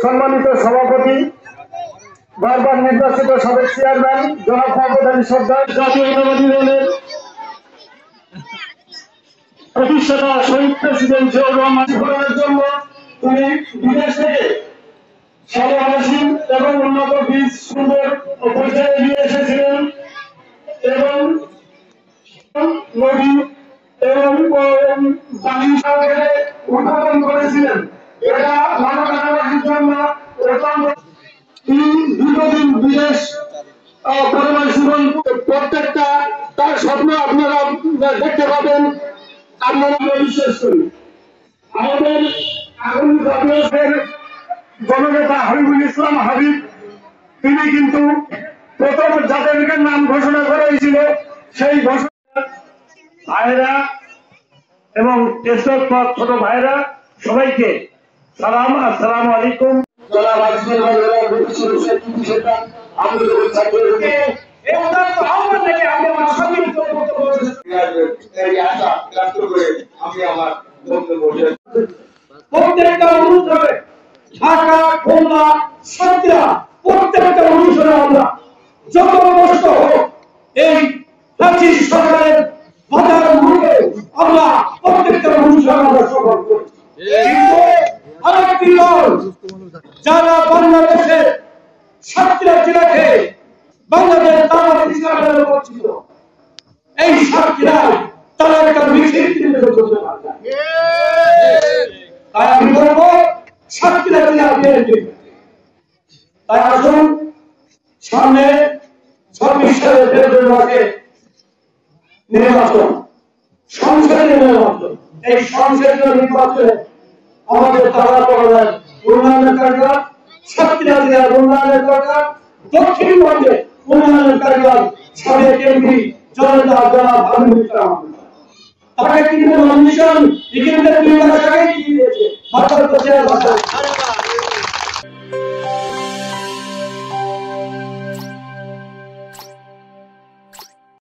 সম্মানিত সভাপতি, বারবার নির্বাচিত সাবেক চেয়ারম্যান জনাব মোহাম্মদ আলী সরদার, জাতীয় জনবাদী দলের প্রতিষ্ঠাতা শহীদ প্রেসিডেন্ট জিয়াউর রহমান ঘোরানোর জন্য তিনি বিদেশ থেকে সাধারণ এবং উন্নত বীজ সুন্দর পর্যায়ে নিয়ে এসেছিলেন এবং নদী এবং পানি সাগরে উদ্বোধন করেছিলেন। এটা মানবতাবাসীর জন্য তিনি দীর্ঘদিন বিদেশ পরিবার জীবন প্রত্যেকটা তার স্বপ্ন আপনারা দেখতে পাবেন, আপনারা বিশ্বাস করি। আমাদের আগামী বাংলাদেশের জননেতা হাবিবুল ইসলাম হাবিব, তিনি কিন্তু প্রথম জাতীয় নাম ঘোষণা করা হয়েছিল। সেই ঘোষণা ভাইরা এবং ছোট ভাইরা সবাইকে সালাম, আসসালামু আলাইকুম। প্রত্যেকটা অনুষ্ঠানে ঢাকা, খুলনা, সাতক্ষীরা প্রত্যেকটা অনুষ্ঠানে আমরা যত কষ্ট হোক এই রাজ্যের সরকারের বাধার মুখে আমরা প্রত্যেকটা অনুষ্ঠানে আমরা সফল করি। আরেকটি দল যারা বাংলাদেশের সাতক্ষীরা জেলাকে বাংলাদেশ দাওয়াত ইসলামের পরিচিত, এই সাতক্ষীরায় তারা একটা মিছিল করতে পারে। তাই আমি বলবো সাতক্ষীরা জেলা বিএনপি, তাই আসুন সামনে 26 সালের ফেব্রুয়ারি মাসে নির্বাচন, সংসদীয় নির্বাচন। এই সংসদীয় নির্বাচনে আমাদের তারা পড়ার উন্নয়নের কার্যক্রম, সাতক্ষীরা জেলার উন্নয়নের কার্যক্রম, দক্ষিণবঙ্গে উন্নয়নের কার্যক্রম সাবেক এমপি জনতা জনাব হাবিবুল ইসলাম, তাকে কিন্তু নমিনেশন ইতিমধ্যে 2 মাস আগে দিয়ে দিয়েছে।